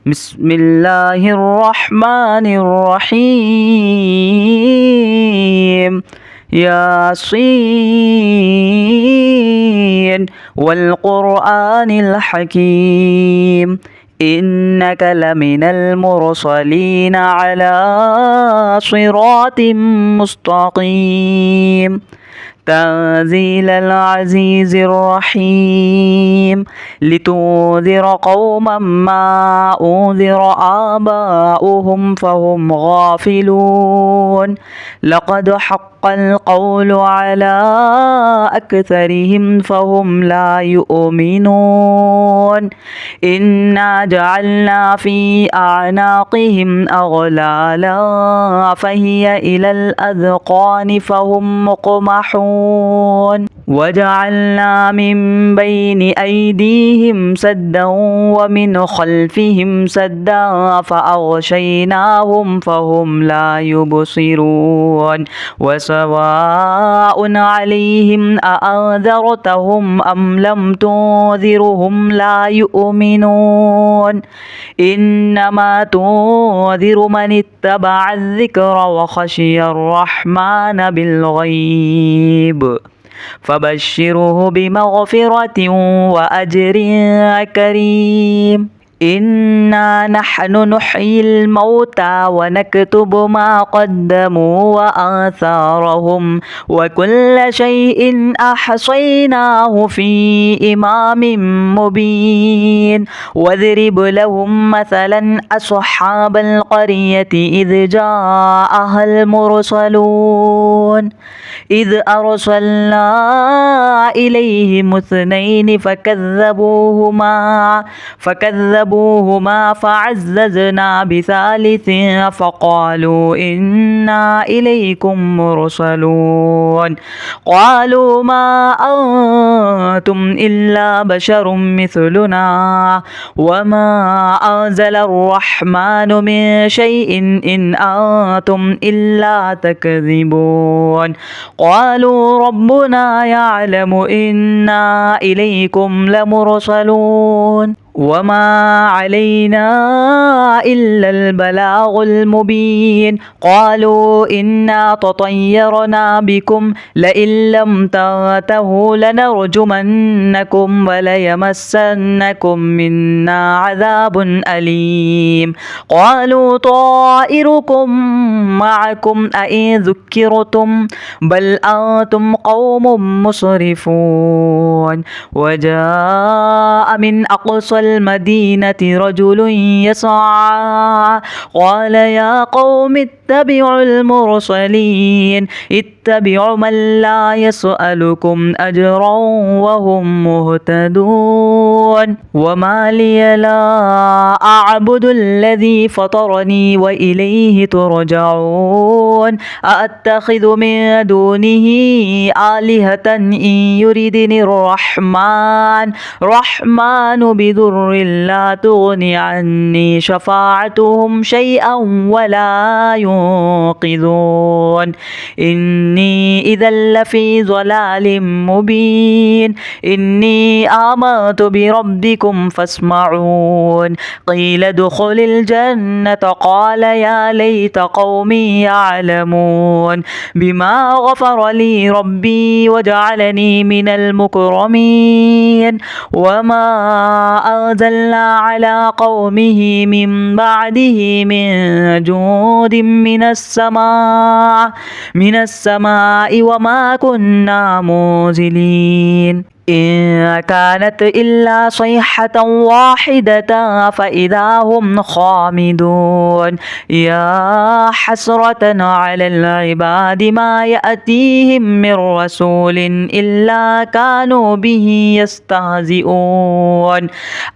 بسم الله الرحمن الرحيم. ياسين والقرآن الحكيم إنك لمن المرسلين على صراط مستقيم تنزيل العزيز الرحيم لتنذر قوما ما أنذر آباؤهم فهم غافلون لقد حق القول على أكثرهم فهم لا يؤمنون إنا جعلنا في أعناقهم أغلالا فهي إلى الأذقان فهم مقمحون وجعلنا من بين أيديهم سدا ومن خلفهم سدا فأغشيناهم فهم لا يبصرون وسواء عليهم أأنذرتهم أم لم تنذرهم لا يؤمنون إنما تنذر من اتبع الذكر وخشي الرحمن بالغيب فبشره بمغفرة وأجر كريم إنا نحن نحيي الموتى ونكتب ما قدموا وآثارهم وكل شيء أحصيناه في إمام مبين واضرب لهم مثلا أصحاب القرية إذ جاءها المرسلون إذ أرسلنا إليهم اثنين فكذبوهما فعززنا بثالث فقالوا إنا إليكم مرسلون قالوا ما أنتم إلا بشر مثلنا وما أنزل الرحمن من شيء إن أنتم إلا تكذبون قالوا ربنا يعلم إنا إليكم لمرسلون وما علينا إلا البلاغ المبين قالوا إنا تطيرنا بكم لئن لم تنتهوا لنرجمنكم وليمسنكم منا عذاب أليم قالوا طائركم معكم أئن ذكرتم بل أنتم قوم مسرفون وجاء من أقصى المدينة رجل يسعى قال يا قوم اتبعوا المرسلين اتبعوا من لا يسألكم أجرا وهم مهتدون وما لي لا أعبد الذي فطرني وإليه ترجعون أأتخذ من دونه آلهة إن يردني الرحمن بضر لا تغني عني شفاعتهم شيئا ولا ينقذون إني إذا لفي ضلال مبين إني آمنت بربكم فاسمعون قيل ادخل الجنة قال يا ليت قومي يعلمون بما غفر لي ربي وجعلني من المكرمين وما أنزلنا على قومه من بعده من جود من السماء وما كنا منزلين إن كانت إلا صيحة واحدة فإذا هم خامدون يا حسرة على العباد ما يأتيهم من رسول إلا كانوا به يستهزئون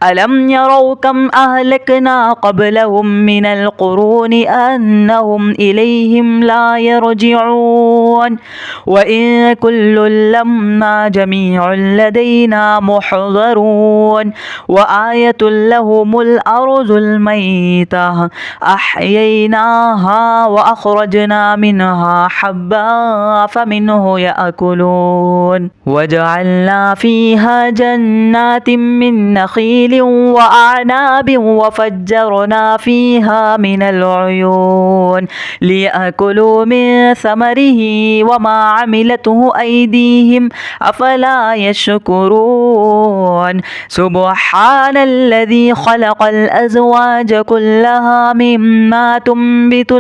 ألم يروا كم أهلكنا قبلهم من القرون أنهم إليهم لا يرجعون وإن كل لما جميع لدينا محضرون وآية لهم الأرض الميتة أحييناها وأخرجنا منها حبا فمنه يأكلون وجعلنا فيها جنات من نخيل وأعناب وفجرنا فيها من العيون ليأكلوا من ثمره وما عملته أيديهم أفلا يشكرون سبحان الذي خلق الأزواج كلها مما تنبت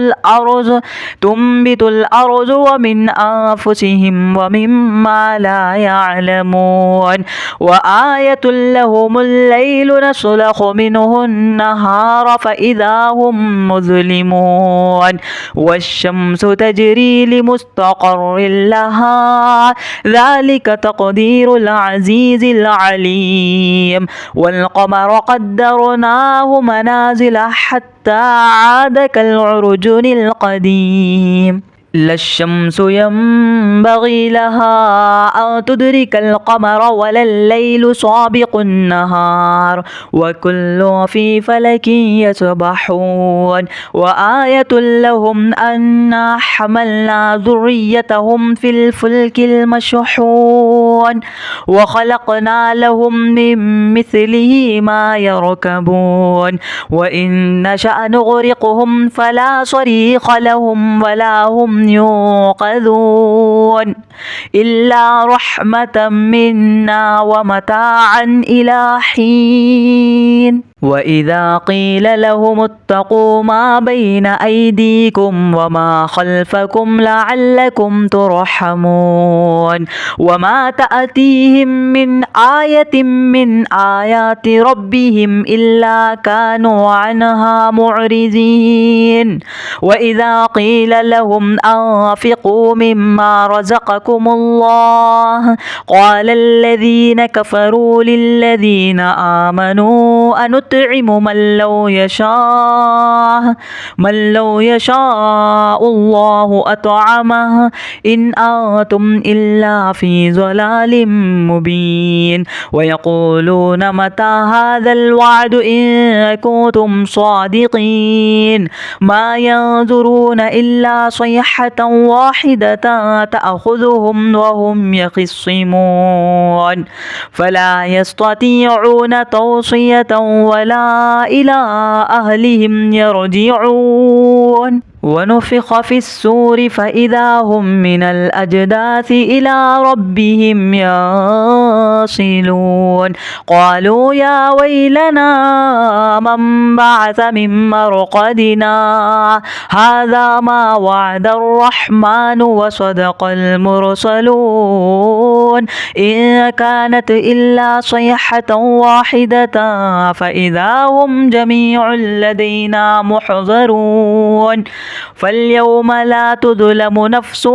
الأرض ومن أنفسهم ومما لا يعلمون وآية لهم الليل نسلخ منه النهار فإذا هم مظلمون والشمس تجري لمستقر لها ذلك تقدير العزيز العليم والقمر قدرناه منازل حتى عاد كالعرجون القديم لا الشمس ينبغي لها أن تدرك القمر ولا الليل سابق النهار وكل في فلك يسبحون وآية لهم أنا حملنا ذريتهم في الفلك المشحون وخلقنا لهم من مثله ما يركبون وإن نشأ نغرقهم فلا صريخ لهم ولا هم ينقذون إلا رحمة منا ومتاعا إلى حين وإذا قيل لهم اتقوا ما بين أيديكم وما خلفكم لعلكم ترحمون وما تأتيهم من آية من آيات ربهم إلا كانوا عنها معرضين وإذا قيل لهم أنفقوا مما رزقكم الله قال الذين كفروا للذين آمنوا أنطعم من لو يشاء الله أطعمه إن أنتم إلا في ضلال مبين ويقولون متى هذا الوعد إن كنتم صادقين ما ينظرون إلا صيحة واحدة تأخذهم وهم يخصمون فلا يستطيعون توصية ولا إلى أهلهم يرجعون ونفخ في السور فإذا هم من الأجداث إلى ربهم يصلون قالوا يا ويلنا من بعث من مرقدنا هذا ما وعد الرحمن وصدق المرسلون إن كانت إلا صيحة واحدة فإذا هم جميع لدينا محضرون فاليوم لا تظلم نفس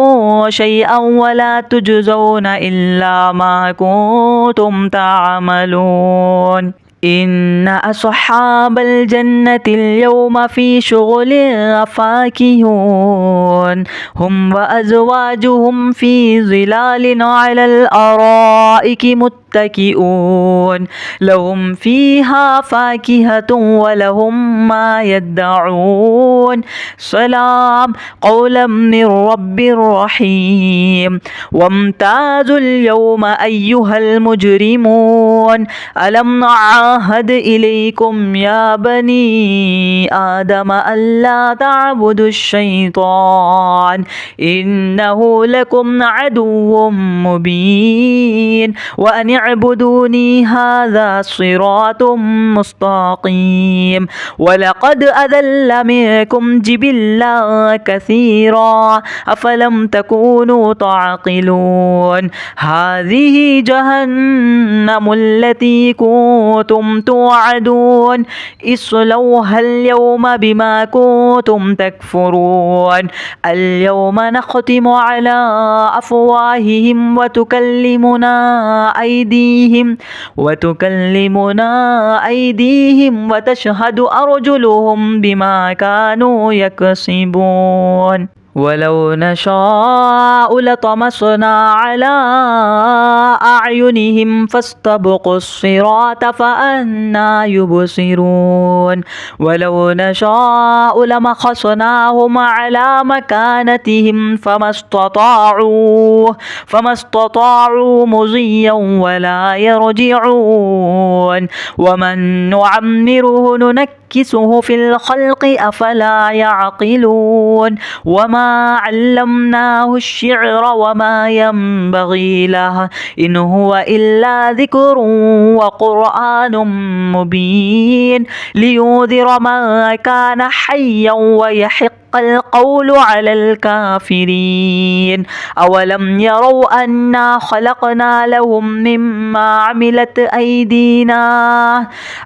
شيئا ولا تجزون إلا ما كنتم تعملون إن أصحاب الجنة اليوم في شغل فاكهون هم وأزواجهم في ظلال على الأرائك متكئون لهم فيها فاكهة ولهم ما يدعون سلام قولا من رب رحيم وامتازوا اليوم أيها المجرمون ألم نعاهد إليكم يا بني آدم ألا تعبدوا الشيطان إنه لكم عدو مبين وأن اعبدوني هذا صراط مستقيم ولقد أذل منكم جبلا كثيرا أفلم تكونوا تعقلون هذه جهنم التي كنتم توعدون اصلوها اليوم بما كنتم تكفرون اليوم نختم على أفواههم وتكلمنا أيديهم وتشهد أرجلهم بما كانوا يكسبون ولو نشاء لطمسنا على أعينهم فاستبقوا الصراط فأنى يبصرون ولو نشاء لمسخناهم على مكانتهم فما استطاعوا مضيا ولا يرجعون ومن نعمره ننكسه في الخلق أفلا يعقلون وما علمناه الشعر وما ينبغي له إن هو إلا ذكر وقرآن مبين لينذر من كان حيا ويحق القول على الكافرين أولم يروا أنا خلقنا لهم مما عملت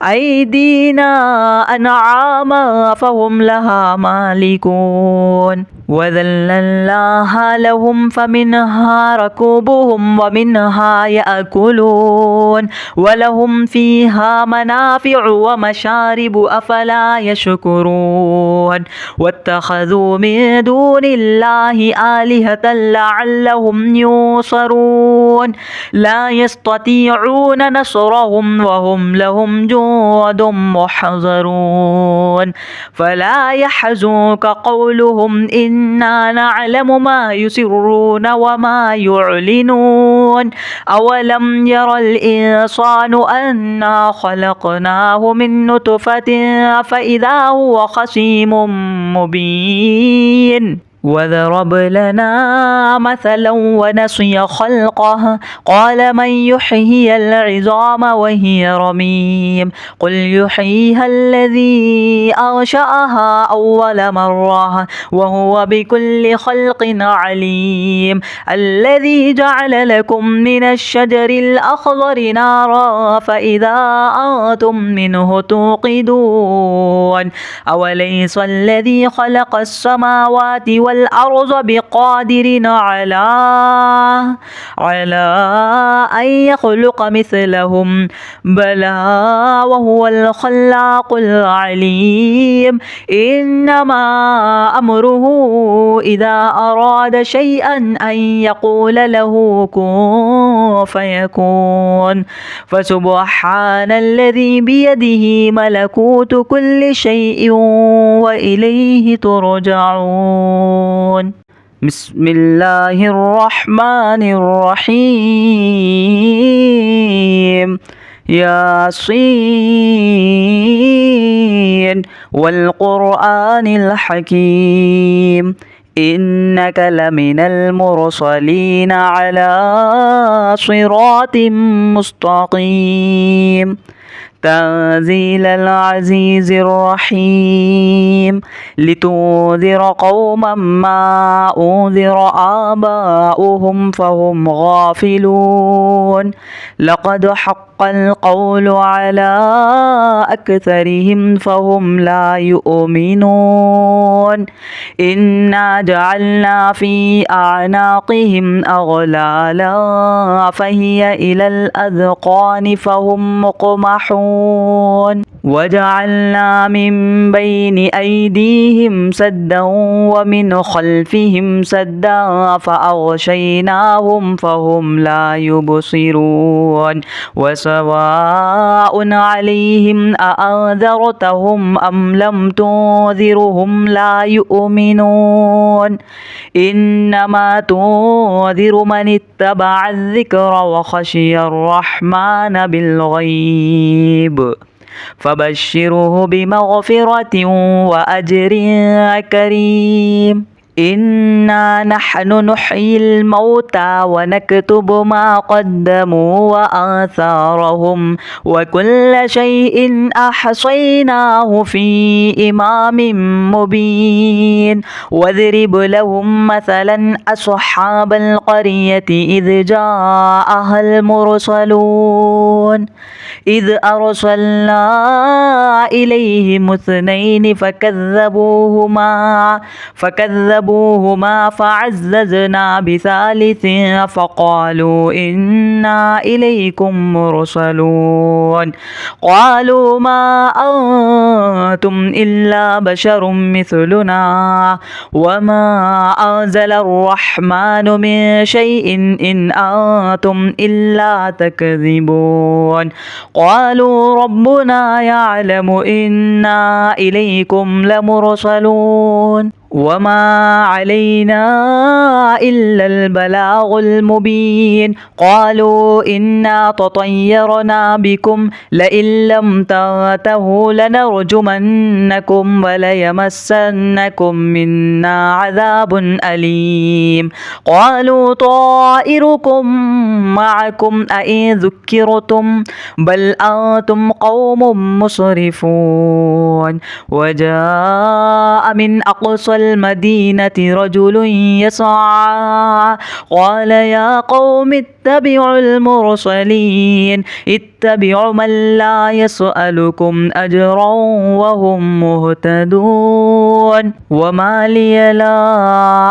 أيدينا أنعاما فهم لها مالكون وذللناها لهم فمنها ركوبهم ومنها يأكلون ولهم فيها منافع ومشارب أفلا يشكرون واتخذوا من دون الله آلهة لعلهم ينصرون لا يستطيعون نصرهم وهم لهم جند محضرون فلا يحزنك قولهم إنا نعلم ما يسرون وما يعلنون أولم ير الإنسان أنا خلقناه من نطفة فإذا هو خصيم مبين وضرب لنا مثلا ونسي خلقه قال من يحيي العظام وهي رميم قل يحييها الذي أنشأها أول مرة وهو بكل خلق عليم الذي جعل لكم من الشجر الأخضر نارا فإذا أنتم منه توقدون أوليس الذي خلق السماوات والأرض بقادر على أن يخلق مثلهم بلى وهو الخلاق العليم إنما أمره إذا أراد شيئا أن يقول له كن فيكون فسبحان الذي بيده ملكوت كل شيء وإليه ترجعون بسم الله الرحمن الرحيم ياسين والقرآن الحكيم إنك لمن المرسلين على صراط مستقيم تنزيل العزيز الرحيم لتنذر قوما ما أنذر آباؤهم فهم غافلون لقد حق القول على أكثرهم فهم لا يؤمنون إنا جعلنا في أعناقهم أغلالا فهي إلى الأذقان فهم مقمحون وجعلنا من بين أيديهم سدا ومن خلفهم سدا فأغشيناهم فهم لا يبصرون وسواء عليهم أأنذرتهم أم لم تنذرهم لا يؤمنون إنما تنذر من اتبع الذكر وخشي الرحمن بالغيب فبشره بمغفرة وأجر كريم إنا نحن نحيي الموتى ونكتب ما قدموا وآثارهم وكل شيء أحصيناه في إمام مبين واضرب لهم مثلا أصحاب القرية إذ جاءها المرسلون إذ أرسلنا إليهم اثنين فكذبوهما فكذبوهما فعززنا بثالث فقالوا إنا إليكم مرسلون قالوا ما أنتم إلا بشر مثلنا وما أنزل الرحمن من شيء إن أنتم إلا تكذبون قالوا ربنا يعلم إنا إليكم لمرسلون وما علينا إلا البلاغ المبين قالوا إنا تطيرنا بكم لئن لم تنتهوا لنرجمنكم وليمسنكم منا عذاب أليم قالوا طائركم معكم أئن ذكرتم بل أنتم قوم مسرفون وجاء من أقصى المدينة رجل يسعى قال يا قوم اتبعوا المرسلين اتبعوا من لا يسألكم أجرا وهم مهتدون وما لي لا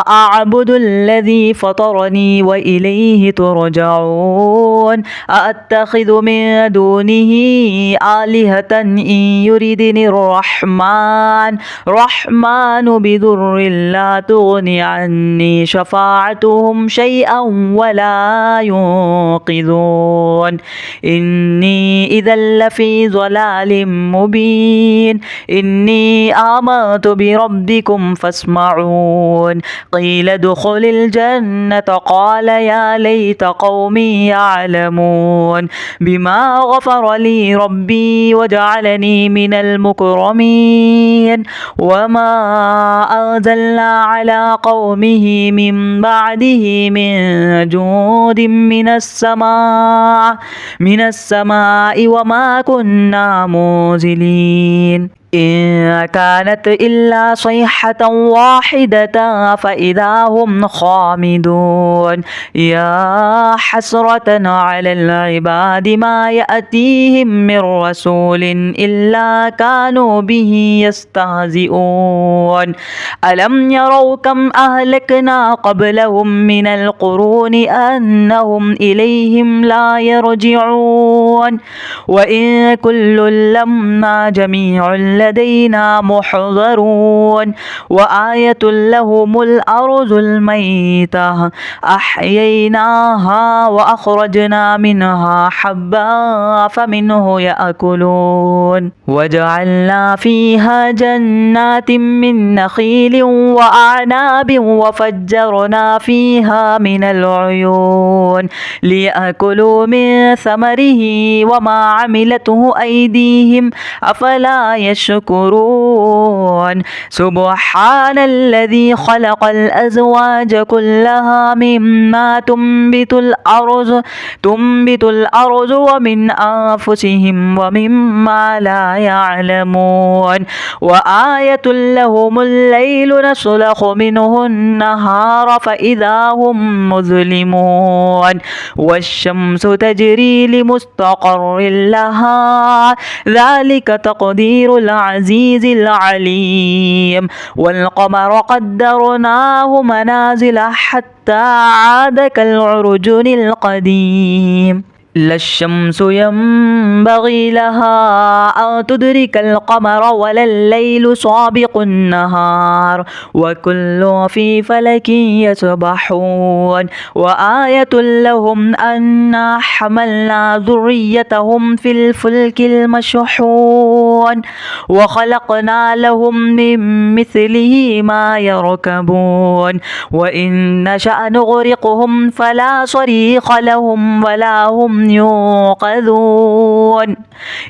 أعبد الذي فطرني وإليه ترجعون أأتخذ من دونه آلهة إن يردني الرحمن بضر لا تغني عني شفاعتهم شيئا ولا ينقذون إني إذا لفي ضلال مبين إني آمنت بربكم فاسمعون قيل ادخل الجنة قال يا ليت قومي يعلمون بما غفر لي ربي وجعلني من المكرمين وما أنزلنا على قومه من بعده من جود من السماء وما كنا منزلين إن كانت إلا صيحة واحدة فإذا هم خامدون يا حسرة على العباد ما يأتيهم من رسول إلا كانوا به يستهزئون ألم يروا كم أهلكنا قبلهم من القرون أنهم إليهم لا يرجعون وإن كل لما جميع لدينا محضرون وآية لهم الأرض الميتة أحييناها وأخرجنا منها حبا فمنه يأكلون وجعلنا فيها جنات من نخيل وأعناب وفجرنا فيها من العيون ليأكلوا من ثمره وما عملته أيديهم أفلا يشكرون سبحان الذي خلق الأزواج كلها مما تنبت الأرض ومن أنفسهم ومما لا يعلمون وآية لهم الليل نسلخ منه النهار فإذا هم مظلمون والشمس تجري لمستقر لها ذلك تقدير العزيز العليم والقمر قدرناه منازل حتى عاد كالعرجون القديم لا الشمس ينبغي لها أن تدرك القمر ولا الليل سابق النهار وكل في فلك يسبحون وآية لهم أنا حملنا ذريتهم في الفلك المشحون وخلقنا لهم من مثله ما يركبون وإن نشأ نغرقهم فلا صريخ لهم ولا هم ينقذون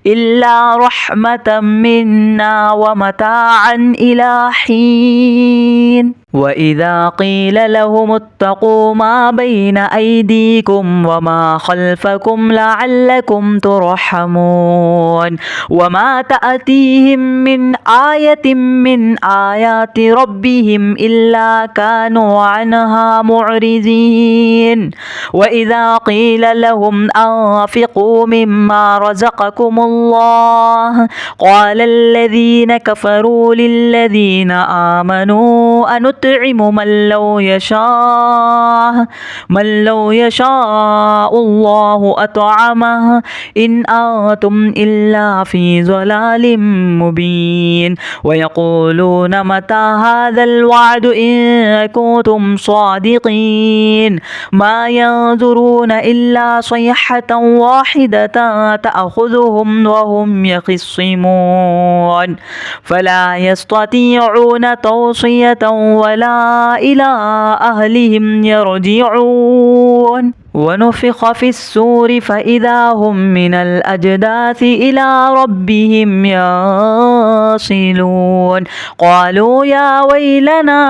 إلا رحمة منا ومتاعا إلى حين وإذا قيل لهم اتقوا ما بين أيديكم وما خلفكم لعلكم ترحمون وما تأتيهم من آية من آيات ربهم إلا كانوا عنها معرضين وإذا قيل لهم أنفقوا مما رزقكم الله قال الذين كفروا للذين آمنوا أنطعم نطعم من لو يشاء الله أطعمه إن أنتم إلا في ضلال مبين ويقولون متى هذا الوعد إن كنتم صادقين ما ينظرون إلا صيحة واحدة تأخذهم وهم يخصمون فلا يستطيعون توصية ولا إلى أهلهم يرجعون ونفخ في السور فإذا هم من الأجداث إلى ربهم ينسلون قالوا يا ويلنا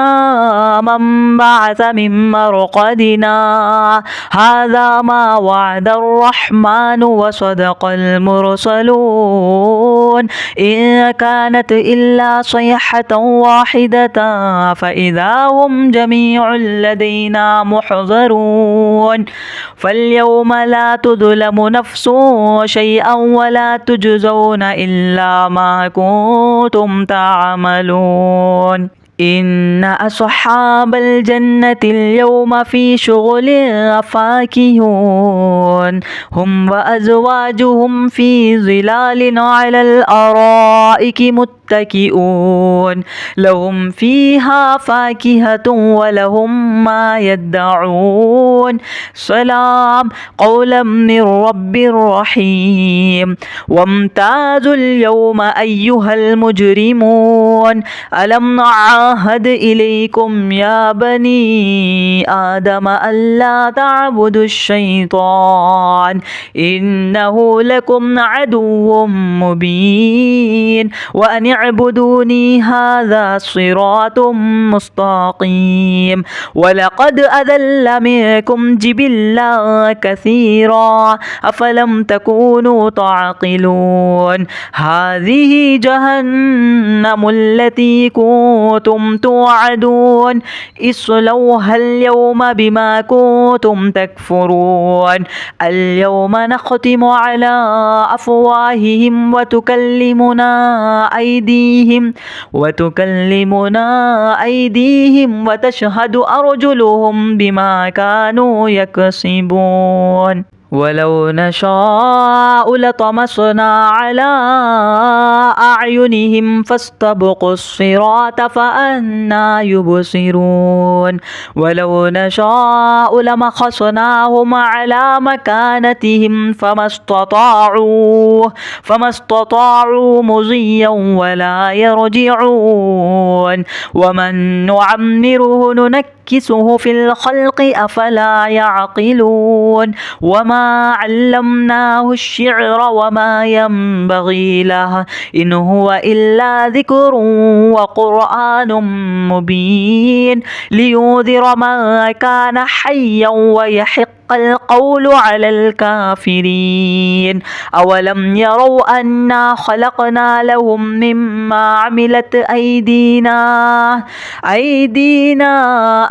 من بعث من مرقدنا هذا ما وعد الرحمن وصدق المرسلون إن كانت إلا صيحة واحدة فإذا هم جميع لدينا محضرون فاليوم لا تظلم نفس شيئا ولا تجزون إلا ما كنتم تعملون إن أصحاب الجنة اليوم في شغل فاكهون هم وأزواجهم في ظلال على الأرائك متكئون لهم فيها فاكهة ولهم ما يدعون سلام قولا من رب رحيم وامتازوا اليوم أيها المجرمون ألم نعاهد إليكم يا بني آدم ألا تعبدوا الشيطان إنه لكم عدو مبين وأن اعبدوني هذا صراط مستقيم ولقد أذل منكم جبلا كثيرا أفلم تكونوا تعقلون هذه جهنم التي كنتم توعدون اصلوها اليوم بما كنتم تكفرون اليوم نختم على أفواههم وتكلمنا أيديهم وتشهد أرجلهم بما كانوا يكسبون ولو نشاء لطمسنا على أعينهم فاستبقوا الصراط فأنى يبصرون ولو نشاء لمسخناهم على مكانتهم فما استطاعوا مضيا ولا يرجعون ومن نعمره ننكسه في الخلق أفلا يعقلون وما علمناه الشعر وما ينبغي له إن هو إلا ذكر وقرآن مبين لينذر من كان حيا ويحق القول على الكافرين أولم يروا أنا خلقنا لهم مما عملت أيدينا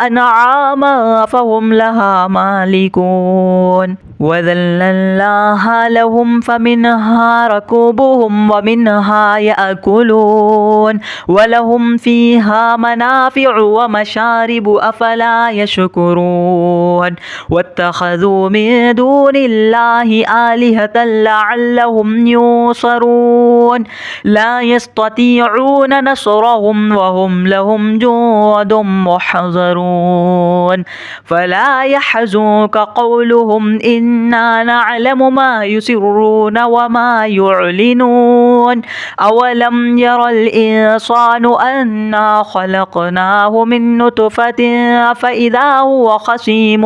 أنعاما فهم لها مالكون وذللناها لهم فمنها ركوبهم ومنها يأكلون ولهم فيها منافع ومشارب أفلا يشكرون واتخذوا من دون الله آلهة لعلهم ينصرون لا يستطيعون نصرهم وهم لهم جند محضرون فلا يحزنك قولهم إنا نعلم ما يسرون وما يعلنون أولم ير الإنسان أنا خلقناه من نطفة فإذا هو خصيم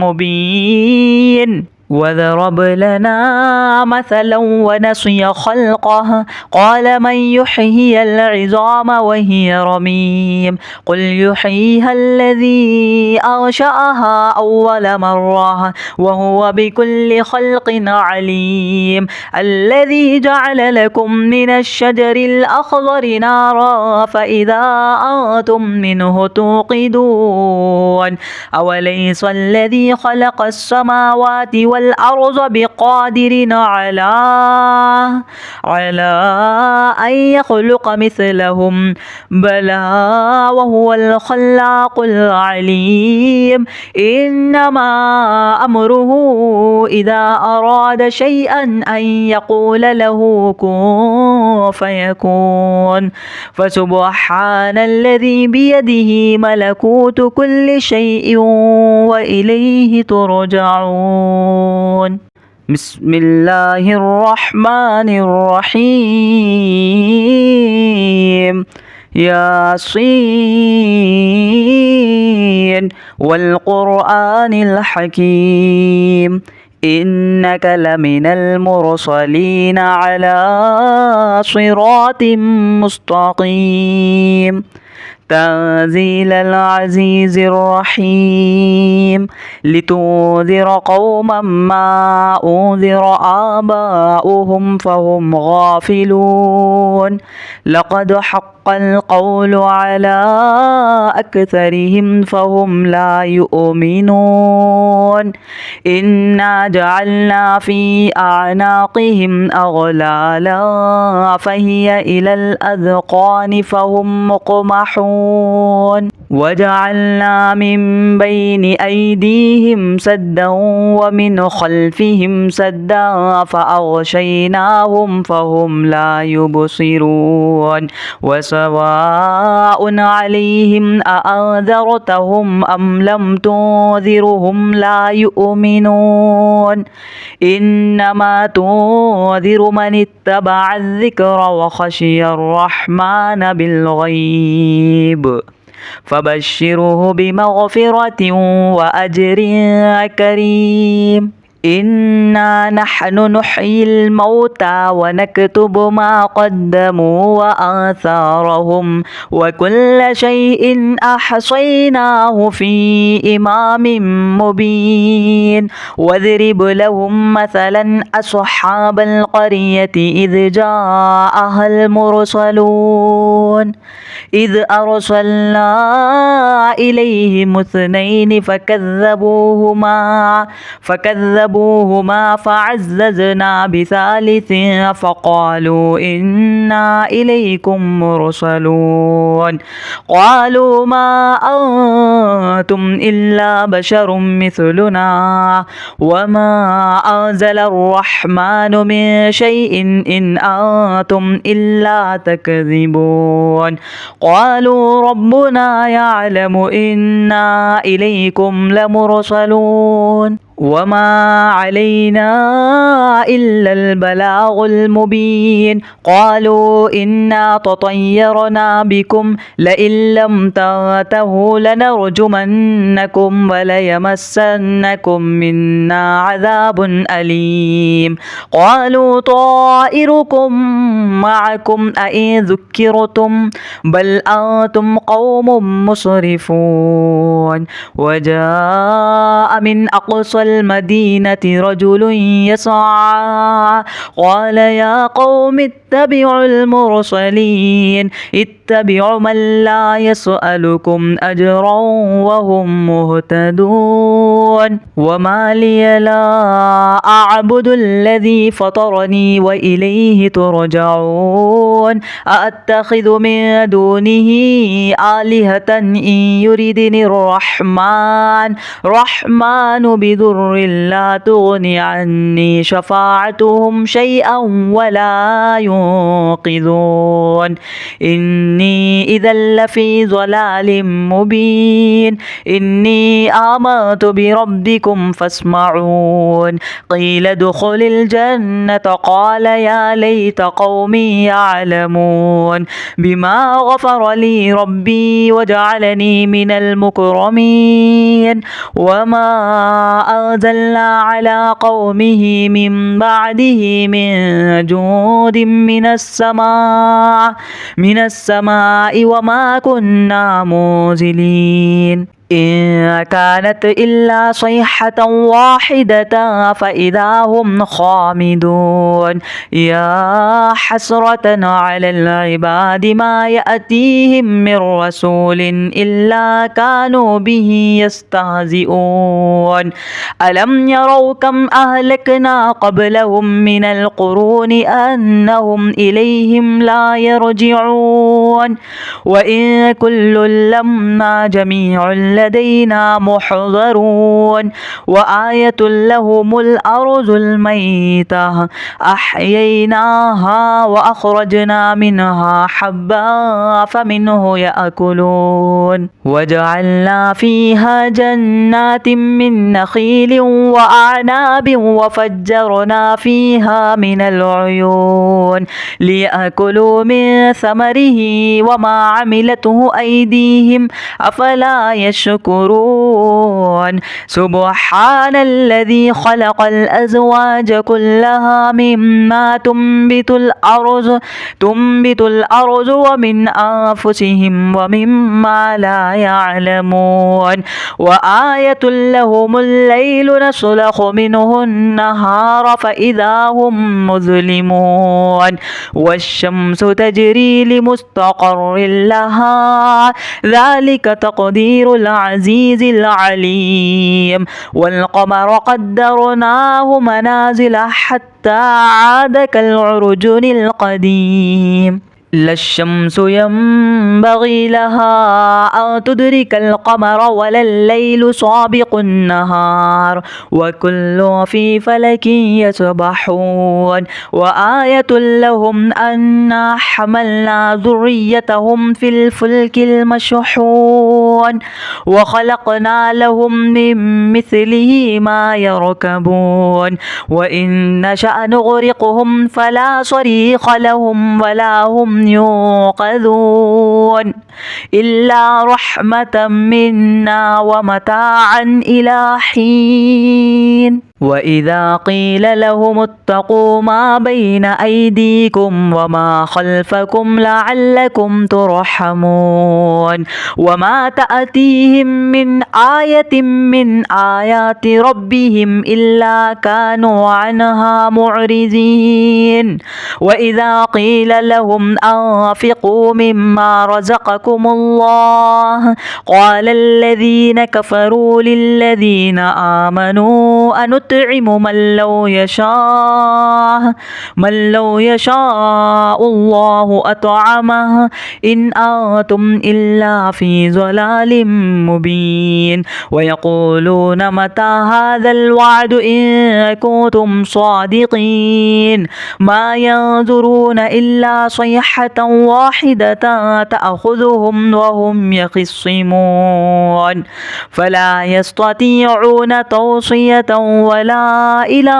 مبين وضرب لنا مثلا ونسي خلقه قال من يحيي العظام وهي رميم قل يحييها الذي أنشأها أول مرة وهو بكل خلق عليم الذي جعل لكم من الشجر الأخضر نارا فإذا أنتم منه توقدون أوليس الذي خلق السماوات والأرض بقادر على أن يخلق مثلهم بلى وهو الخلاق العليم إنما أمره إذا أراد شيئا أن يقول له كن فيكون فسبحان الذي بيده ملكوت كل شيء وإليه ترجعون. بسم الله الرحمن الرحيم. ياسين والقرآن الحكيم إنك لمن المرسلين على صراط مستقيم تنزيل العزيز الرحيم لتنذر قوما ما أنذر آباؤهم فهم غافلون لقد حق القول على أكثرهم فهم لا يؤمنون إنا جعلنا في أعناقهم أغلالا فهي إلى الأذقان فهم مقمحون وجعلنا من بين أيديهم سدا ومن خلفهم سدا فأغشيناهم فهم لا يبصرون وسواء عليهم أأنذرتهم أم لم تنذرهم لا يؤمنون إنما تنذر من اتبع الذكر وخشي الرحمن بالغيب فبشره بمغفرة وأجر كريم إنا نحن نحيي الموتى ونكتب ما قدموا وآثارهم وكل شيء أحصيناه في إمام مبين واضرب لهم مثلا أصحاب القرية إذ جاءها المرسلون إذ أرسلنا إليهم اثنين فكذبوهما فعززنا بثالث فقالوا إنا إليكم مرسلون قالوا ما أنتم إلا بشر مثلنا وما أنزل الرحمن من شيء إن أنتم إلا تكذبون قالوا ربنا يعلم إنا إليكم لمرسلون وما علينا إلا البلاغ المبين قالوا إنا تطيرنا بكم لئن لم تنتهوا لنرجمنكم وليمسنكم منا عذاب أليم قالوا طائركم معكم أئن ذكرتم بل أنتم قوم مسرفون وجاء من أقصى المدينة رجل يسعى قال يا قوم اتبعوا المرسلين اتبعوا من لا يسألكم أجرا وهم مهتدون وما لي لا أعبد الذي فطرني وإليه ترجعون أأتخذ من دونه آلهة إن يردني الرحمن بضر لا تغني عني شفاعتهم شيئا ولا ينقذون إني إذا لفي ضلال مبين إني آمنت بربكم فاسمعون قيل ادخل الجنة قال يا ليت قومي يعلمون بما غفر لي ربي وجعلني من المكرمين وما أنزلنا على قومه من بعده من جود من السماء وما كنا منزلين إن كانت إلا صيحة واحدة فإذا هم خامدون يا حسرة على العباد ما يأتيهم من رسول إلا كانوا به يستهزئون ألم يروا كم أهلكنا قبلهم من القرون أنهم إليهم لا يرجعون وإن كل لما جميع لدينا محضرون وآية لهم الأرض الميتة أحييناها وأخرجنا منها حبا فمنه يأكلون وجعلنا فيها جنات من نخيل وأعناب وفجرنا فيها من العيون ليأكلوا من ثمره وما عملته أيديهم أفلا يشكرون سبحان الذي خلق الأزواج كلها مما تنبت الأرض ومن أنفسهم ومما لا يعلمون وآية لهم الليل نسلخ منه النهار فإذا هم مظلمون والشمس تجري لمستقر لها ذلك تقدير العزيز العليم والقمر قدرناه منازل حتى عاد كالعرجون القديم لا الشمس ينبغي لها أن تدرك القمر ولا الليل سابق النهار وكل في فلك يسبحون وآية لهم أنا حملنا ذريتهم في الفلك المشحون وخلقنا لهم من مثله ما يركبون وإن نشأ نغرقهم فلا صريخ لهم ولا هم ينقذون إلا رحمة منا ومتاعا إلى حين وإذا قيل لهم اتقوا ما بين أيديكم وما خلفكم لعلكم ترحمون وما تأتيهم من آية من آيات ربهم إلا كانوا عنها معرضين وإذا قيل لهم أنفقوا مما رزقكم الله قال الذين كفروا للذين آمنوا أنطعم من لو يشاء الله أطعمه إن أنتم إلا في ضلال مبين ويقولون متى هذا الوعد إن كنتم صادقين ما ينظرون إلا صيحة واحدة تأخذهم وهم يخصمون فلا يستطيعون توصية ولا إلى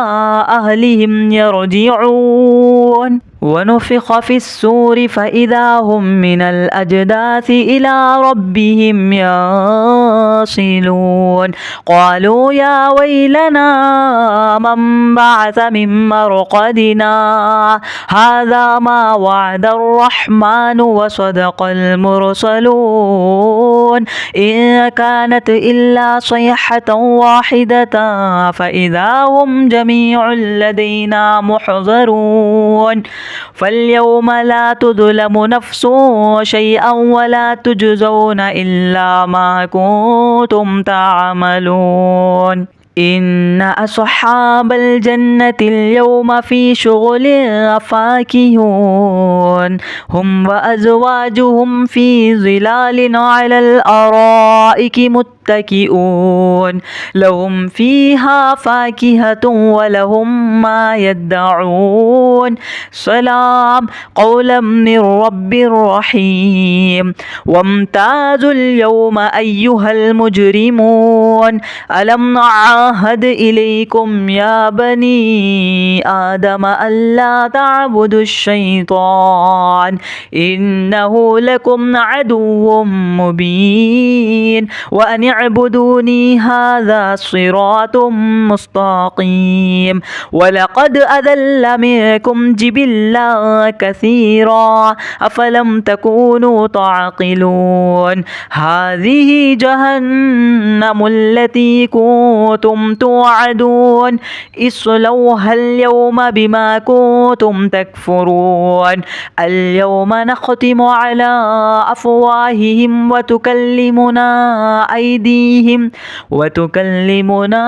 أهلهم يرجعون ونفخ في السور فإذا هم من الأجداث إلى ربهم يصلون قالوا يا ويلنا من بعث من مرقدنا هذا ما وعد الرحمن وصدق المرسلون إن كانت إلا صيحة واحدة فإذا هم جميع لدينا محضرون فاليوم لا تظلم نفس شيئا ولا تجزون إلا ما كنتم تعملون إن أصحاب الجنة اليوم في شغل فاكهون هم وأزواجهم في ظلال على الأرائك متكئون لهم فيها فاكهة ولهم ما يدعون سلام قولا من رب رحيم وامتازوا اليوم أيها المجرمون ألم نعد عهد إليكم يا بني آدم ألا تعبدوا الشيطان إنه لكم عدو مبين وأن اعبدوني هذا صراط مستقيم ولقد أذل منكم جبلا كثيرا أفلم تكونوا تعقلون هذه جهنم التي كنتم توعدون اصلوها اليوم بما كنتم تكفرون اليوم نختم على أفواههم وتكلمنا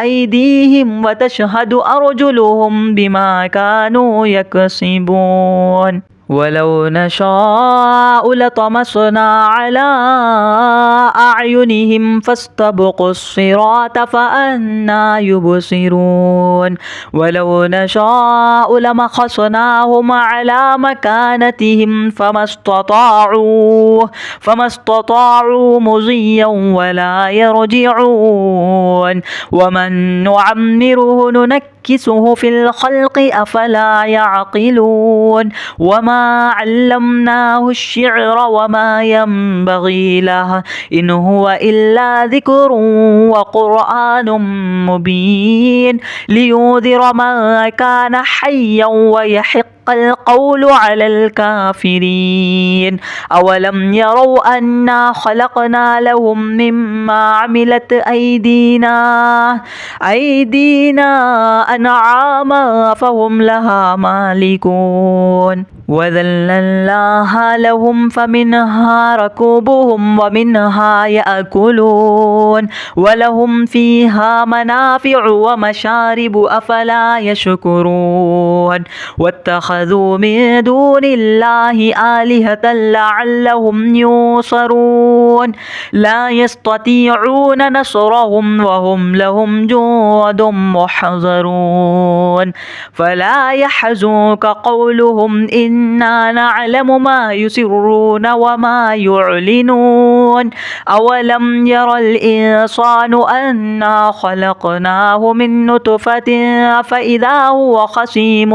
أيديهم وتشهد أرجلهم بما كانوا يكسبون ولو نشاء لطمسنا على أعينهم فاستبقوا الصراط فأنى يبصرون ولو نشاء لمسخناهم على مكانتهم فما استطاعوا مضيا ولا يرجعون ومن نعمره ننكسه في الخلق أفلا يعقلون وما علمناه الشعر وما ينبغي له إن هو إلا ذكر وقرآن مبين لينذر من كان حيا ويحق القول على الكافرين أولم يروا أنا خلقنا لهم مما عملت أيدينا أنعاما فهم لها مالكون وذللناها لهم فمنها ركوبهم ومنها يأكلون ولهم فيها منافع ومشارب أفلا يشكرون واتخذوا من دون الله آلهة لعلهم ينصرون لا يستطيعون نصرهم وهم لهم جند محضرون فلا يحزنك قولهم إنا نعلم ما يسرون وما يعلنون أولم ير الإنسان أنا خلقناه من نطفة فإذا هو خصيم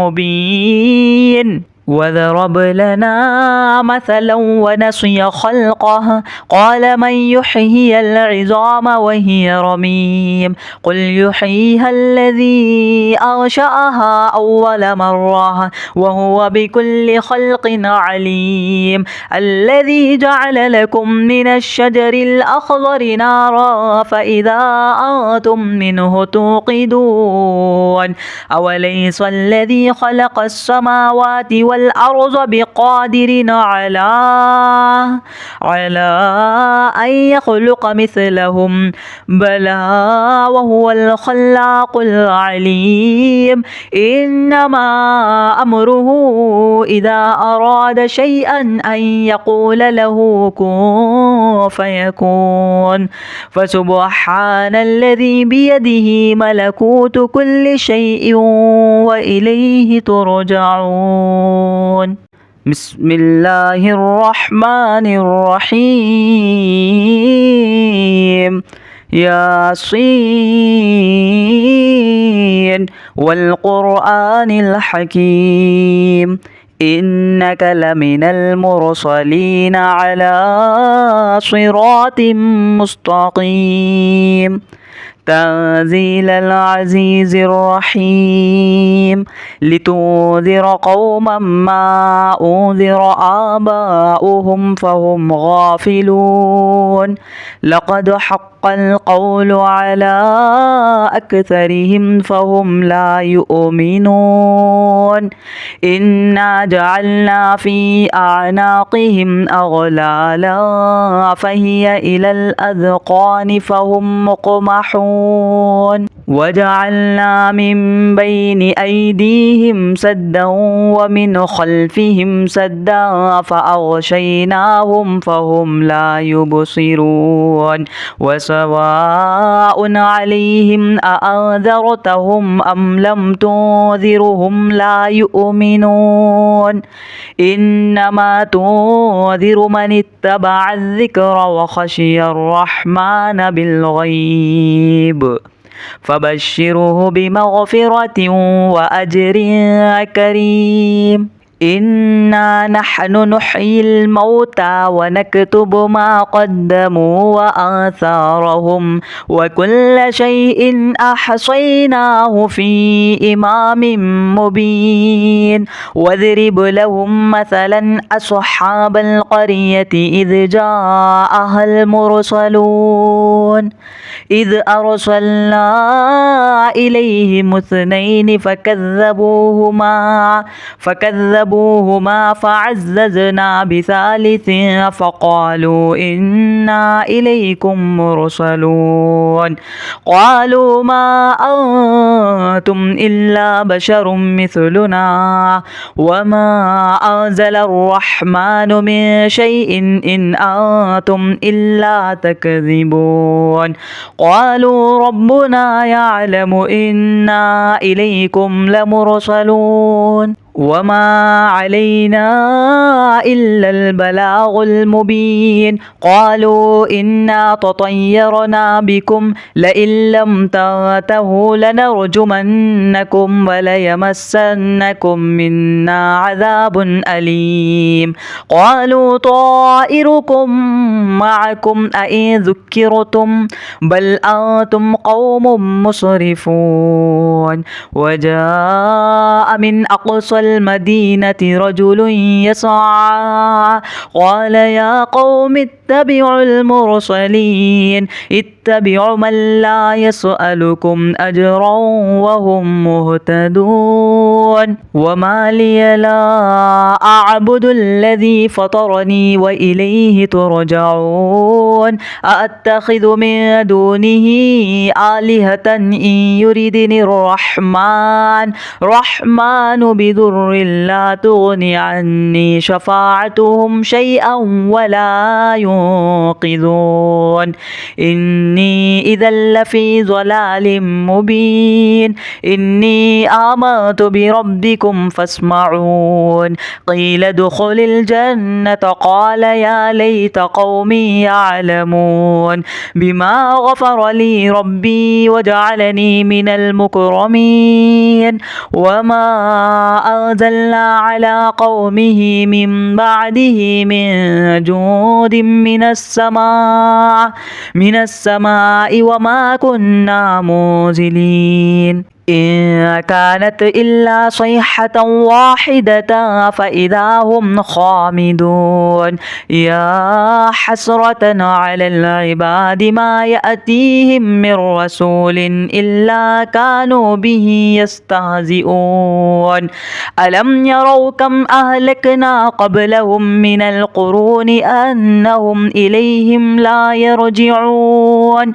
مبين وضرب لنا مثلا ونسي خلقه قال من يحيي العظام وهي رميم قل يحييها الذي أنشأها أول مرة وهو بكل خلق عليم الذي جعل لكم من الشجر الأخضر نارا فإذا أنتم منه توقدون أوليس الذي خلق السماوات والأرض بقادر على أن يخلق مثلهم بلى وهو الخلاق العليم إنما أمره إذا أراد شيئا أن يقول له كن فيكون فسبحان الذي بيده ملكوت كل شيء وإليه ترجعون بسم الله الرحمن الرحيم ياسين والقرآن الحكيم إنك لمن المرسلين على صراط مستقيم تنزيل العزيز الرحيم لتنذر قوما ما أنذر آباؤهم فهم غافلون لقد حق القول على أكثرهم فهم لا يؤمنون إنا جعلنا في أعناقهم أغلالا فهي إلى الأذقان فهم مقمحون وجعلنا من بين أيديهم سدا ومن خلفهم سدا فأغشيناهم فهم لا يبصرون وسواء عليهم أأنذرتهم أم لم تنذرهم لا يؤمنون إنما تنذر من اتبع الذكر وخشي الرحمن بالغيب فبشره بمغفرة وأجر كريم إنا نحن نحيي الموتى ونكتب ما قدموا وآثارهم وكل شيء أحصيناه في إمام مبين واضرب لهم مثلا أصحاب القرية إذ جاءها المرسلون إذ أرسلنا إليهم اثنين فكذبوهما فعززنا بثالث فقالوا إنا إليكم مرسلون قالوا ما أنتم إلا بشر مثلنا وما أنزل الرحمن من شيء إن أنتم إلا تكذبون قالوا ربنا يعلم إنا إليكم لمرسلون وما علينا إلا البلاغ المبين قالوا إنا تطيرنا بكم لئن لم تنتهوا لنرجمنكم وليمسنكم منا عذاب أليم قالوا طائركم معكم أئن ذكرتم بل أنتم قوم مسرفون وجاء من أقصى المدينة رجل يسعى قال يا قوم اتبعوا المرسلين اتبعوا من لا يسألكم أجرا وهم مهتدون وما لي لا أعبد الذي فطرني وإليه ترجعون أأتخذ من دونه آلهة إن يردني الرحمن بضر لا تغني عني شفاعتهم شيئا ولا ينقذون إني إذا لفي ضلال مبين إني آمنت بربكم فاسمعون قيل ادخل الجنة قال يا ليت قومي يعلمون بما غفر لي ربي وجعلني من المكرمين وما أنزلنا على قومه من بعده من جود من السماء وما كنا منزلين إن كانت إلا صيحة واحدة فإذا هم خامدون يا حسرة على العباد ما يأتيهم من رسول إلا كانوا به يستهزئون ألم يروا كم أهلكنا قبلهم من القرون أنهم إليهم لا يرجعون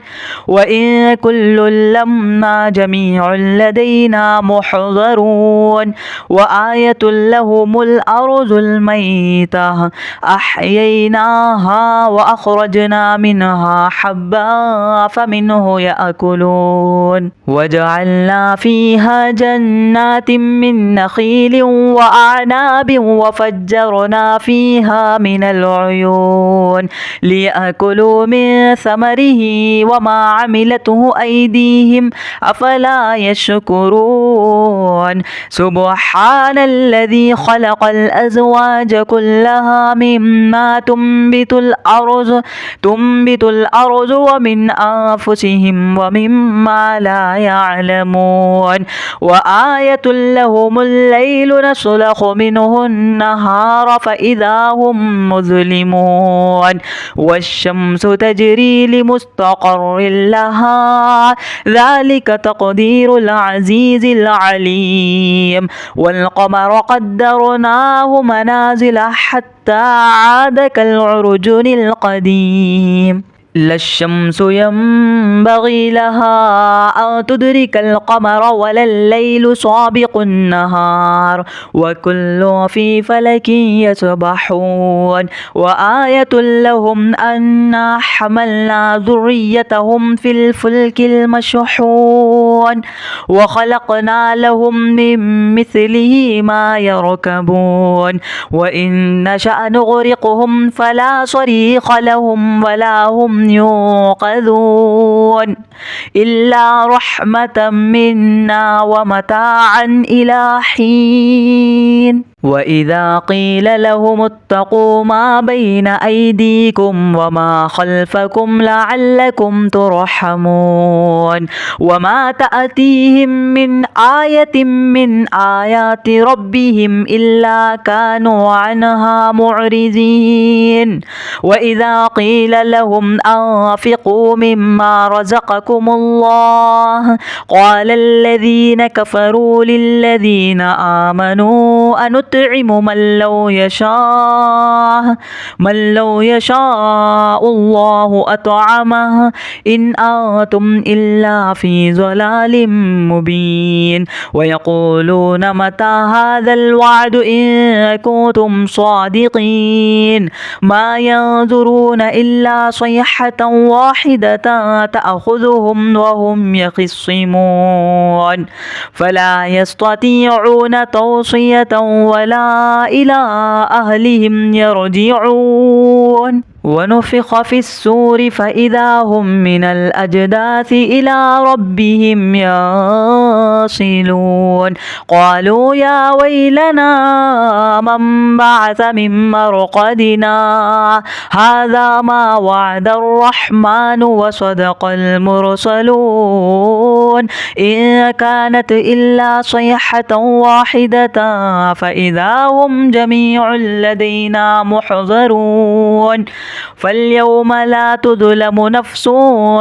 وإن كل لما جميع لدينا محضرون وآية لهم الأرض الميتة أحييناها وأخرجنا منها حبا فمنه يأكلون وجعلنا فيها جنات من نخيل وأعناب وفجرنا فيها من العيون ليأكلوا من ثمره وما عملته أيديهم أفلا يشكرون سبحان الذي خلق الأزواج كلها مما تنبت الأرض ومن أنفسهم ومما لا يعلمون وآية لهم الليل نسلخ منه النهار فإذا هم مظلمون والشمس تجري لمستقر لها ذلك تقدير العزيز العليم والقمر قدرناه منازل حتى عاد كالعرجون القديم لا الشمس ينبغي لها أن تدرك القمر ولا الليل سابق النهار وكل في فلك يسبحون وآية لهم أنا حملنا ذريتهم في الفلك المشحون وخلقنا لهم من مثله ما يركبون وإن نشأ نغرقهم فلا صريخ لهم ولا هم ينقذون إلا رحمة منا ومتاعا إلى حين وإذا قيل لهم اتقوا ما بين أيديكم وما خلفكم لعلكم ترحمون وما تأتيهم من آية من آيات ربهم إلا كانوا عنها معرضين وإذا قيل لهم أنفقوا مما رزقكم الله قال الذين كفروا للذين آمنوا أنطعم من لو يشاء الله أطعمه إن أنتم إلا في ضلال مبين ويقولون متى هذا الوعد إن كنتم صادقين ما ينظرون إلا صيحة واحدة تأخذهم وهم يخصمون فلا يستطيعون توصية ولا إلى أهلهم يرجعون ونفخ في السور فإذا هم من الأجداث إلى ربهم يصلون قالوا يا ويلنا من بعث من مرقدنا هذا ما وعد الرحمن وصدق المرسلون إن كانت إلا صيحة واحدة فإذا هم جميع لدينا محضرون فاليوم لا تظلم نفس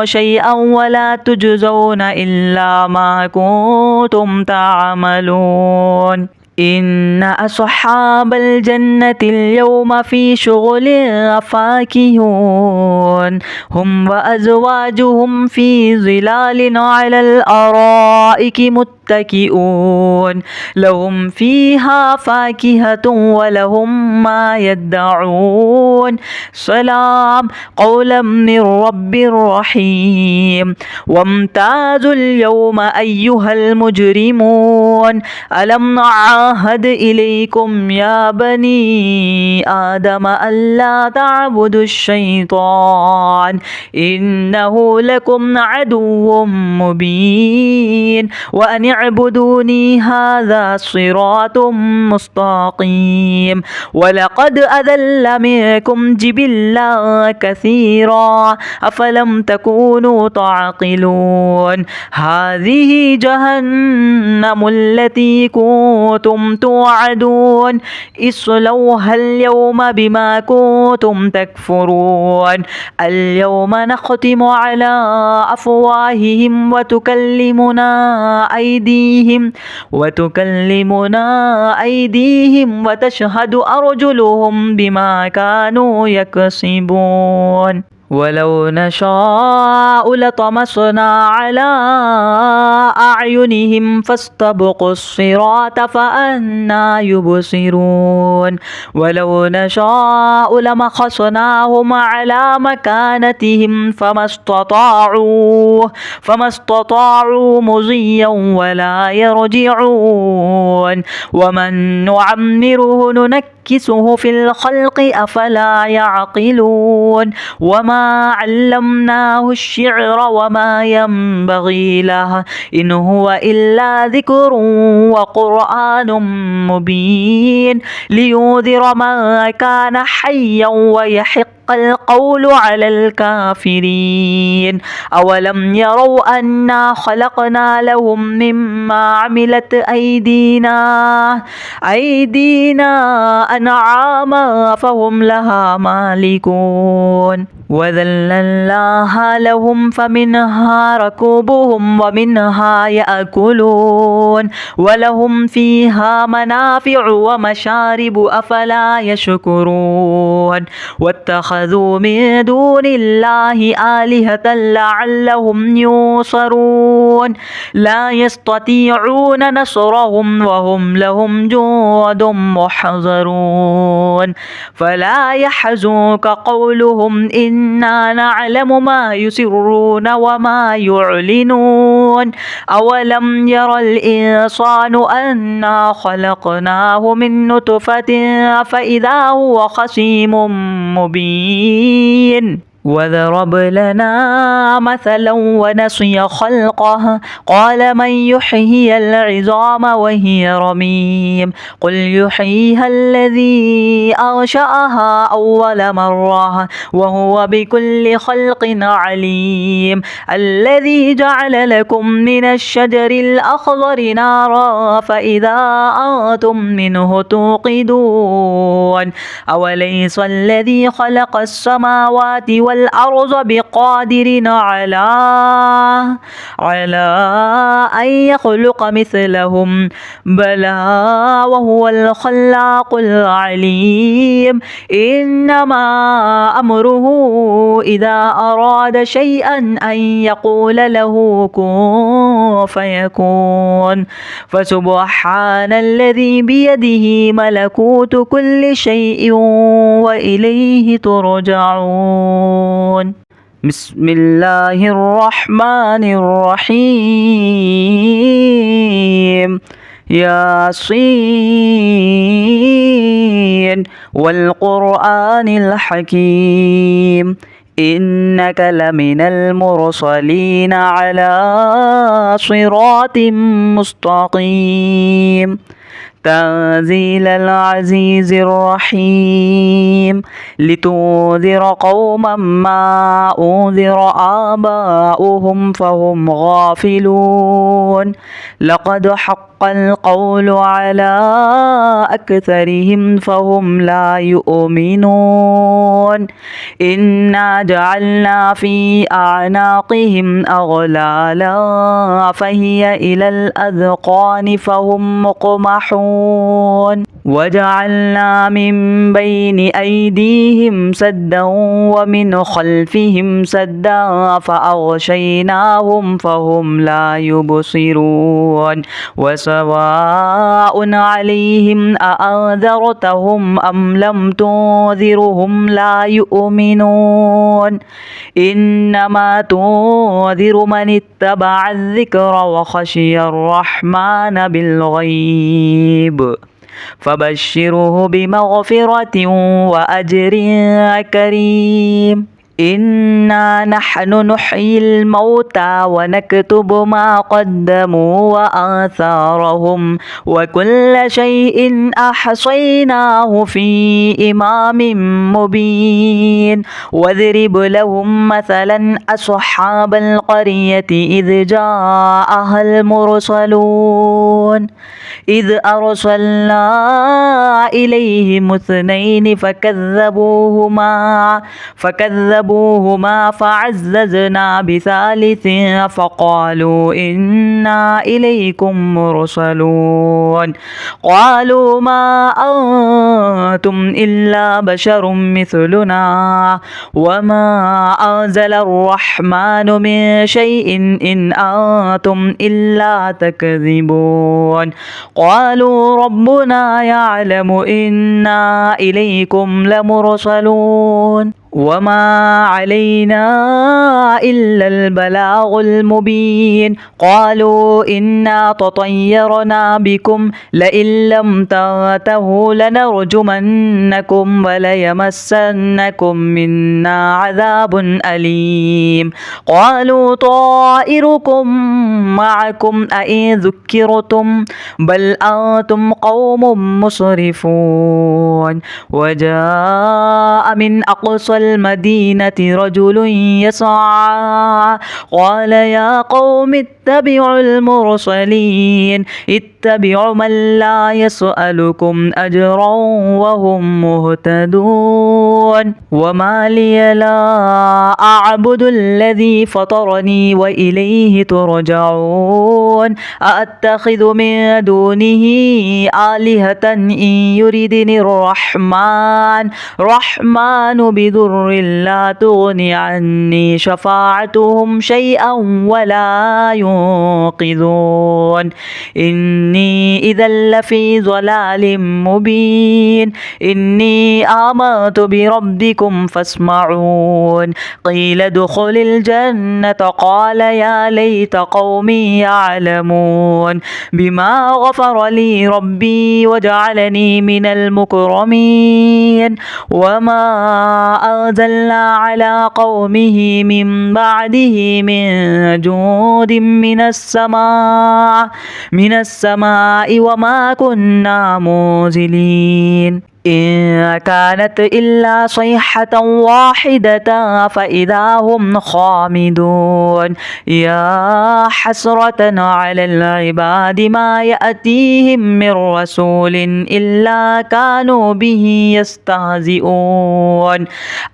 شيئا ولا تجزون إلا ما كنتم تعملون إن أصحاب الجنة اليوم في شغل فاكهون هم وأزواجهم في ظلال على الأرائك متكئون لهم فيها فاكهة ولهم ما يدعون سلام قولا من رب رحيم وامتازوا اليوم أيها المجرمون ألم نعاهد إليكم يا بني آدم ألا تعبدوا الشيطان إنه لكم عدو مبين وأن اعبدوني هذا صراط مستقيم ولقد أذل منكم جبلا كثيرا أفلم تكونوا تعقلون هذه جهنم التي كنتم توعدون اصلوها اليوم بما كنتم تكفرون اليوم نختم على أفواههم وتكلمنا أيديهم وتشهد أرجلهم بما كانوا يكسبون ولو نشاء لطمسنا على أعينهم فاستبقوا الصراط فأنى يبصرون ولو نشاء لمسخناهم على مكانتهم فما استطاعوا مضيا ولا يرجعون ومن نعمره ننكسه في الخلق أفلا يعقلون وما علمناه الشعر وما ينبغي له إن هو إلا ذكر وقرآن مبين لينذر من كان حيا ويحق القول على الكافرين أولم يروا أنا خلقنا لهم مما عملت أيدينا أنعاما فهم لها مالكون وذللناها لهم فمنها ركوبهم ومنها يأكلون ولهم فيها منافع ومشارب أفلا يشكرون واتخذوا من دون الله آلهة لعلهم ينصرون لا يستطيعون نصرهم وهم لهم جند محضرون فلا يحزنك قولهم إنا نعلم ما يسرون وما يعلنون أولم ير الإنسان أنا خلقناه من نطفة فإذا هو خصيم مبين وضرب لنا مثلا ونسي خلقه قال من يحيي العظام وهي رميم قل يحييها الذي أنشأها أول مرة وهو بكل خلق عليم الذي جعل لكم من الشجر الأخضر نارا فإذا أنتم منه توقدون أوليس الذي خلق السماوات والأرض بقادر على أن يخلق مثلهم بلى وهو الخلاق العليم إنما أمره إذا أراد شيئا أن يقول له كن فيكون فسبحان الذي بيده ملكوت كل شيء وإليه ترجعون بسم الله الرحمن الرحيم ياسين والقرآن الحكيم إنك لمن المرسلين على صراط مستقيم تنزيل العزيز الرحيم لتنذر قوما ما أنذر آباؤهم فهم غافلون لقد حق القول على أكثرهم فهم لا يؤمنون إنا جعلنا في أعناقهم أغلالا فهي إلى الأذقان فهم مقمحون وجعلنا من بين أيديهم سدا ومن خلفهم سدا فأغشيناهم فهم لا يبصرون وسواء عليهم أأنذرتهم أم لم تنذرهم لا يؤمنون إنما تنذر من اتبع الذكر وخشي الرحمن بالغيب فبشره بمغفرة وأجر كريم إنا نحن نحيي الموتى ونكتب ما قدموا وآثارهم وكل شيء أحصيناه في إمام مبين واضرب لهم مثلا أصحاب القرية إذ جاءها المرسلون إذ أرسلنا إليهم اثنين فكذبوهما فعززنا بثالث فقالوا إنا إليكم مرسلون قالوا ما أنتم إلا بشر مثلنا وما أنزل الرحمن من شيء إن أنتم إلا تكذبون قالوا ربنا يعلم إنا إليكم لمرسلون وما علينا إلا البلاغ المبين قالوا إنا تطيرنا بكم لئن لم تنتهوا لنرجمنكم وليمسنكم منا عذاب أليم قالوا طائركم معكم أئن ذكرتم بل أنتم قوم مسرفون وجاء من أقصى المدينة رجل يسعى قال يا قوم اتبعوا المرسلين اتبعوا من لا يسألكم أجرا وهم مهتدون وما لي لا أعبد الذي فطرني وإليه ترجعون أأتخذ من دونه آلهة إن يردني الرحمن بضر لا تغني عني شفاعتهم شيئا ولا ينقذون إني إذا لفي ضلال مبين إني آمنت بربكم فاسمعون قيل ادخل الجنة قال يا ليت قومي يعلمون بما غفر لي ربي وجعلني من المكرمين وما أنزلنا على قومه من بعده من جود من السماء وما كنا منزلين إن كانت إلا صيحة واحدة فإذا هم خامدون يا حسرة على العباد ما يأتيهم من رسول إلا كانوا به يستهزئون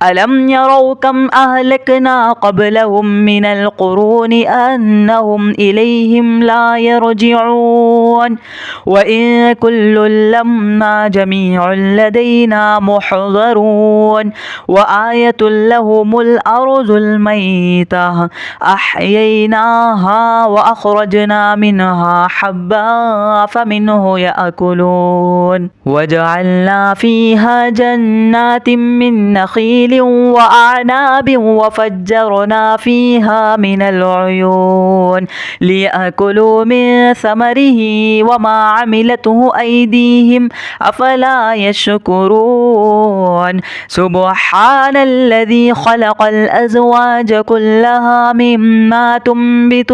ألم يروا كم أهلكنا قبلهم من القرون أنهم إليهم لا يرجعون وإن كل لما جميع لدينا محضرون وآية لهم الأرض الميتة أحييناها وأخرجنا منها حبا فمنه يأكلون وجعلنا فيها جنات من نخيل وأعناب وفجرنا فيها من العيون ليأكلوا من ثمره وما عملته أيديهم أفلا يشكرون سبحان الذي خلق الأزواج كلها مما تنبت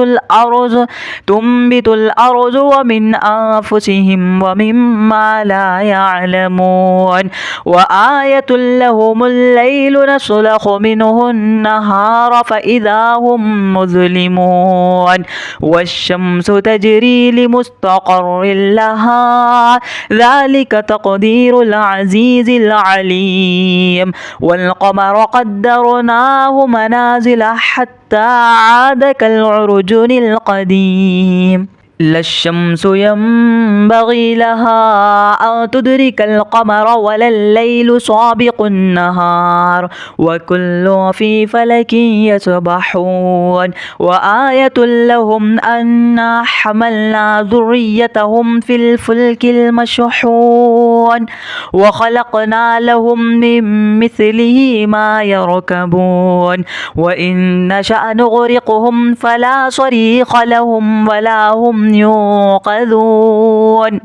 الأرض ومن أنفسهم ومما لا يعلمون وآية لهم الليل نسلخ منه النهار فإذا هم مظلمون والشمس تجري لمستقر لها ذلك تقدير العزيز العليم والقمر قدرناه منازل حتى عاد كالعرجون القديم لا الشمس ينبغي لها أن تدرك القمر ولا الليل سابق النهار وكل في فلك يسبحون وآية لهم أنا حملنا ذريتهم في الفلك المشحون وخلقنا لهم من مثله ما يركبون وإن نشأ نغرقهم فلا صريخ لهم ولا هم ينقذون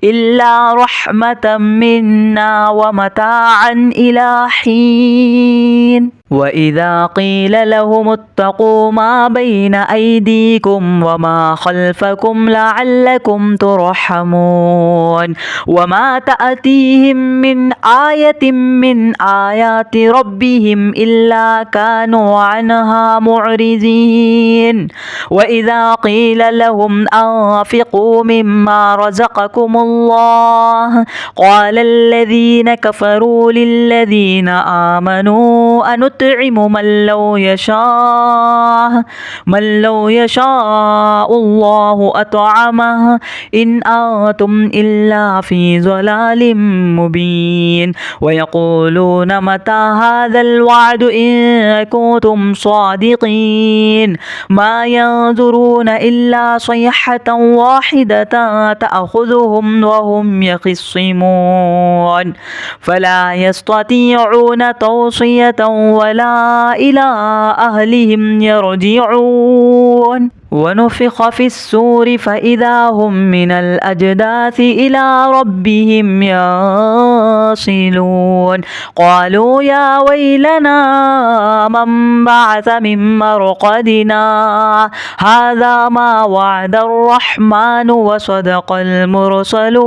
إلا رحمة منا ومتاعا إلى حين وإذا قيل لهم اتقوا ما بين أيديكم وما خلفكم لعلكم ترحمون وما تأتيهم من آية من آيات ربهم إلا كانوا عنها معرضين وإذا قيل لهم أنفقوا مما رزقكم الله قال الذين كفروا للذين آمنوا أنطعم من لو يشاء الله أطعمه إن أنتم إلا في ضلال مبين ويقولون متى هذا الوعد إن كنتم صادقين ما ينظرون إلا صيحة واحدة تأخذهم وهم يخصمون فلا يستطيعون توصية ولا إلى أهلهم يرجعون ونفخ في السور فإذا هم من الأجداث إلى ربهم يصلون قالوا يا ويلنا من بعث من مرقدنا هذا ما وعد الرحمن وصدق المرسلون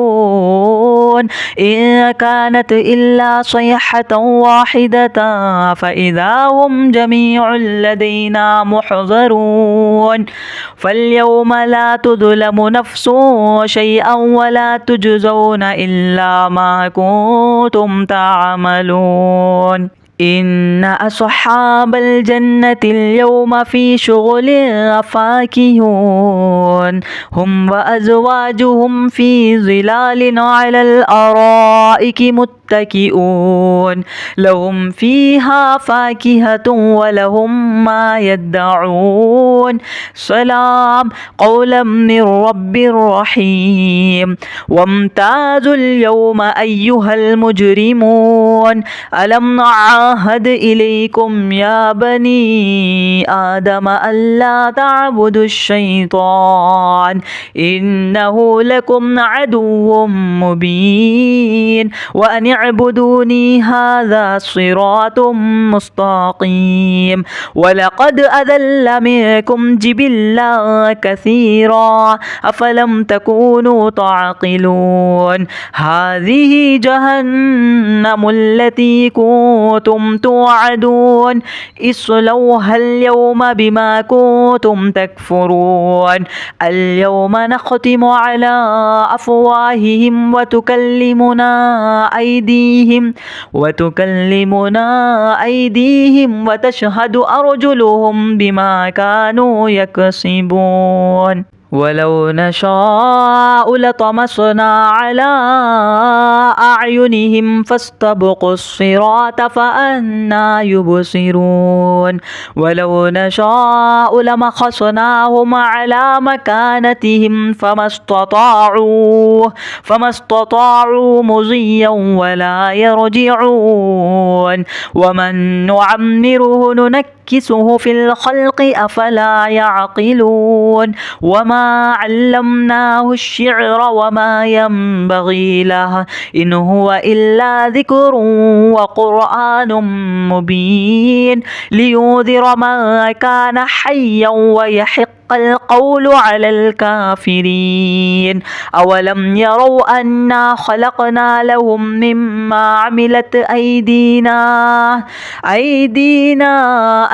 إن كانت إلا صيحة واحدة فإذا هم جميع لدينا محضرون فاليوم لا تظلم نفس شيئا ولا تجزون إلا ما كنتم تعملون إن أصحاب الجنة اليوم في شغل فاكهون هم وأزواجهم في ظلال على الأرائك متكئون لهم فيها فاكهة ولهم ما يدعون سلام قولا من رب رحيم وامتازوا اليوم أيها المجرمون ألم نعاهد إليكم يا بني آدم ألا تعبدوا الشيطان إنه لكم عدو مبين وأن اعبدوني هذا صراط مستقيم ولقد أذل منكم جبلا كثيرا أفلم تكونوا تعقلون هذه جهنم التي كنتم توعدون اصلوها اليوم بما كنتم تكفرون اليوم نختم على أفواههم وتكلمنا أيديهم وتشهد أرجلهم بما كانوا يكسبون ولو نشاء لطمسنا على أعينهم فاستبقوا الصراط فأنى يبصرون ولو نشاء لمسخناهم على مكانتهم فما استطاعوا مضيا ولا يرجعون ومن نعمره ننكسه في الخلق أفلا يعقلون وما علمناه الشعر وما ينبغي له إن هو إلا ذكر وقرآن مبين لينذر من كان حيا ويحق القول على الكافرين أولم يروا أنا خلقنا لهم مما عملت أيدينا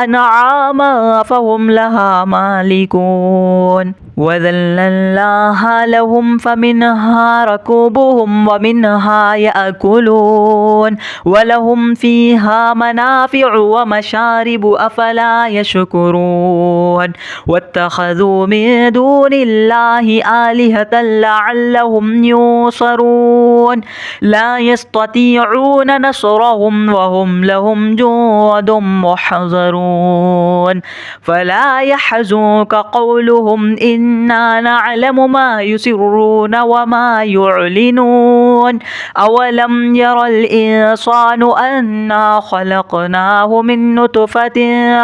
أنعاما فهم لها مالكون وذللناها لهم فمنها ركوبهم ومنها يأكلون ولهم فيها منافع ومشارب أفلا يشكرون واتخذوا من دون الله آلهة لعلهم ينصرون لا يستطيعون نصرهم وهم لهم جند محضرون فلا يحزنك قولهم إنا نعلم ما يسرون وما يعلنون أولم ير الإنسان أنا خلقناه من نطفة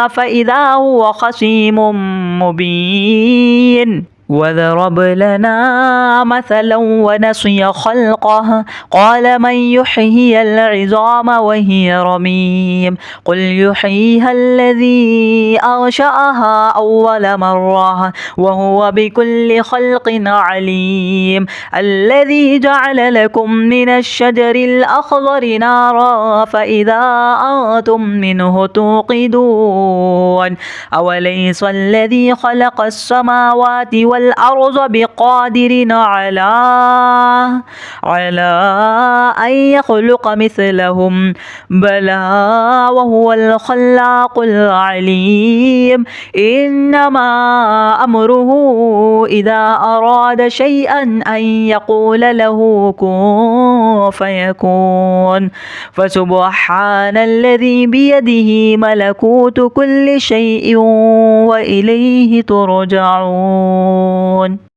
فإذا هو خصيم مبين وضرب لنا مثلا ونسي خلقه قال من يحيي العظام وهي رميم قل يحييها الذي أنشأها أول مرة وهو بكل خلق عليم الذي جعل لكم من الشجر الأخضر نارا فإذا أنتم منه توقدون أوليس الذي خلق السماوات والأرض بقادر على أن يخلق مثلهم بلى وهو الخلاق العليم إنما أمره إذا أراد شيئا أن يقول له كن فيكون فسبحان الذي بيده ملكوت كل شيء وإليه ترجعون